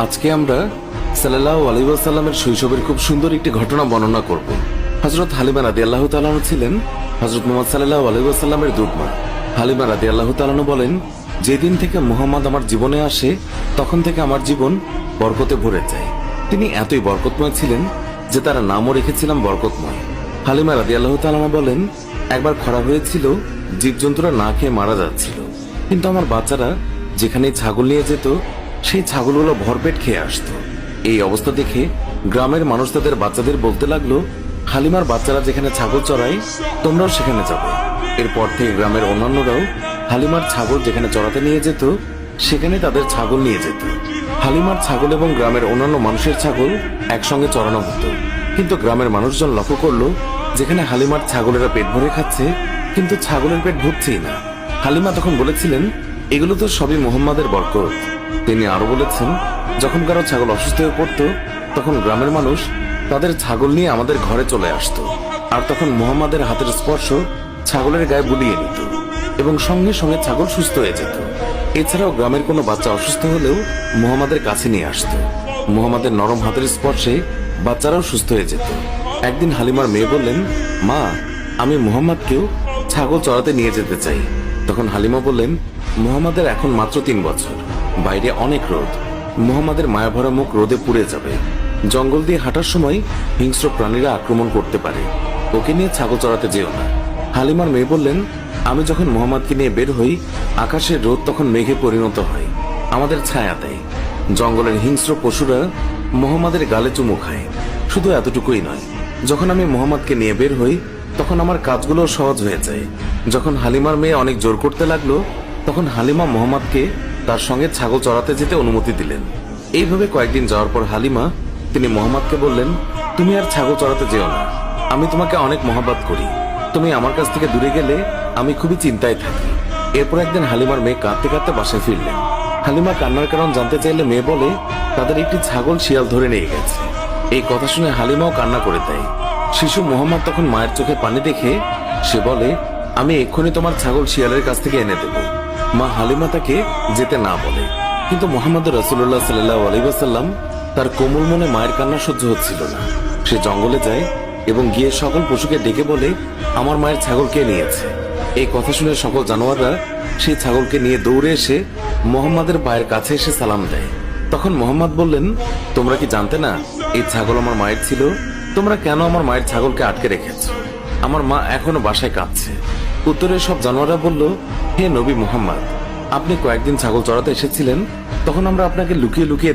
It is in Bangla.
আজকে আমরা সাল্লাল্লাহু আলাইহি ওয়াসাল্লামের শৈশবের খুব সুন্দর একটি ঘটনা বর্ণনা করব। হযরত হালিমা রাদিয়াল্লাহু তাআলা আনহা ছিলেন হযরত মুহাম্মদ সাল্লাল্লাহু আলাইহি ওয়াসাল্লামের দুধমা। হালিমা রাদিয়াল্লাহু তাআলা আনহা বলেন, যেদিন থেকে মুহাম্মদ আমার জীবনে আসে তখন থেকে আমার জীবন বরকতে ভরে যায়। তিনি এতই বরকতময় ছিলেন যে তার নামও রেখেছিলাম বরকতময়। হালিমা রাদিয়াল্লাহু তাআলা আনহা বলেন, একবার খরা হয়েছিল, জীবজন্তুরা না খেয়ে মারা যাচ্ছিল, কিন্তু আমার বাচ্চারা যেখানেই ছাগল নিয়ে যেত সেই ছাগলগুলো ভরপেট খেয়ে আসতো। এই অবস্থা দেখে গ্রামের মানুষ তাদের বাচ্চাদের বলতে লাগলো, হালিমার বাচ্চারা যেখানে ছাগল চড়ায় তোমরাও সেখানে যাবে। এরপর থেকে গ্রামের অন্যান্যরাও হালিমার ছাগল যেখানে চড়াতে নিয়ে যেত সেখানে তাদের ছাগল নিয়ে যেত। হালিমার ছাগল এবং গ্রামের অন্যান্য মানুষের ছাগল একসঙ্গে চড়ানো হতো, কিন্তু গ্রামের মানুষজন লক্ষ্য করলো যেখানে হালিমার ছাগলেরা পেট ভরে খাচ্ছে কিন্তু ছাগলের পেট ভরছেই না। হালিমা তখন বলেছিলেন, এগুলো তো সবই মুহাম্মাদের বরকত। তিনি আরো বলেছেন, যখন কারো ছাগল অসুস্থ হয়ে পড়তো তখন গ্রামের মানুষ তাদের ছাগল নিয়ে আমাদের ঘরে চলে আসতো, আর তখন মুহাম্মাদের হাতের স্পর্শ ছাগলের গায়ে বুলিয়ে নিত এবং সঙ্গে সঙ্গে ছাগল সুস্থ হয়ে যেত। এছাড়াও গ্রামের কোনো বাচ্চা অসুস্থ হলেও মুহাম্মাদের কাছে নিয়ে আসতো। মুহাম্মাদের নরম হাতের স্পর্শে বাচ্চারাও সুস্থ হয়ে যেত। একদিন হালিমার মেয়ে বললেন, মা, আমি মুহাম্মাদকেও ছাগল চড়াতে নিয়ে যেতে চাই। তখন হালিমা বললেন, মুহাম্মাদের এখন মাত্র 3 বছর, বাইরে অনেক রোদ, মুহাম্মাদের মায়াভরা মুখ রোদে পুড়ে যাবে, জঙ্গল দিয়ে হাঁটার সময় হিংস্র প্রাণীরা আক্রমণ করতে পারে, ওকে নিয়ে ছাগল চড়াতে যেও না। হালিমার মেয়ে বললেন, আমি যখন মুহাম্মাদকে নিয়ে বের হই আকাশের রোদ তখন মেঘে পরিণত হয়, আমাদের ছায়া দেয়, জঙ্গলের হিংস্র পশুরা মুহাম্মাদের গালে চুমু খায়। শুধু এতটুকুই নয়, যখন আমি মুহাম্মাদকে নিয়ে বের হই তখন আমার কাজগুলো সহজ হয়ে যায়। যখন হালিমার মেয়ে অনেক জোর করতে লাগলো তখন হালিমা মুহাম্মাদকে তার সঙ্গে ছাগল চড়াতে যেতে অনুমতি দিলেন। এইভাবে কয়েকদিন যাওয়ার পর হালিমা তিনি মুহাম্মাদকে বললেন, তুমি আর ছাগল চড়াতে যেও না, আমি তোমাকে অনেক মহব্বত করি, তুমি আমার কাছ থেকে দূরে গেলে আমি খুবই চিন্তায় থাকি। এরপর একদিন হালিমার মেয়ে কাঁদতে কাঁদতে বাসায় ফিরলেন। হালিমা কান্নার কারণ জানতে চাইলে মেয়ে বলে, তাদের একটি ছাগল শিয়াল ধরে নিয়ে গেছে। এই কথা শুনে হালিমাও কান্না করে দেয়। শিশু মুহাম্মদ তখন মায়ের চোখে পানি দেখে সে বলে, আমি এক্ষুনি তোমার ছাগল শিয়ালের কাছ থেকে এনে দেব। মা হালিমা তাকে যেতে না বলে, কিন্তু মুহাম্মদ রাসূলুল্লাহ সাল্লাল্লাহু আলাইহি ওয়াসাল্লাম তার কোমল মনে মায়ের কান্না সহ্য হচ্ছিল না। সে জঙ্গলে যায় এবং গিয়ে সকল পশুকে ডেকে বলে, আমার মায়ের ছাগল কে নিয়েছে। এই কথা শুনে সকল জানোয়াররা সেই ছাগলকে নিয়ে দৌড়ে এসে মুহাম্মাদের পায়ের কাছে এসে সালাম দেয়। তখন মুহাম্মদ বললেন, তোমরা কি জানতে না এই ছাগল আমার মায়ের ছিল? তোমরা কেন আমার মায়ের ছাগলকে আটকে রেখেছ? আমার মা এখনো বাসায় কাঁদছে। উত্তরে সব জানোয়াররা বলল, হে নবী মুহাম্মদ, আপনি কয়েকদিন ছাগল চড়াতে এসেছিলেন, তখন আমরা আপনাকে লুকিয়ে লুকিয়ে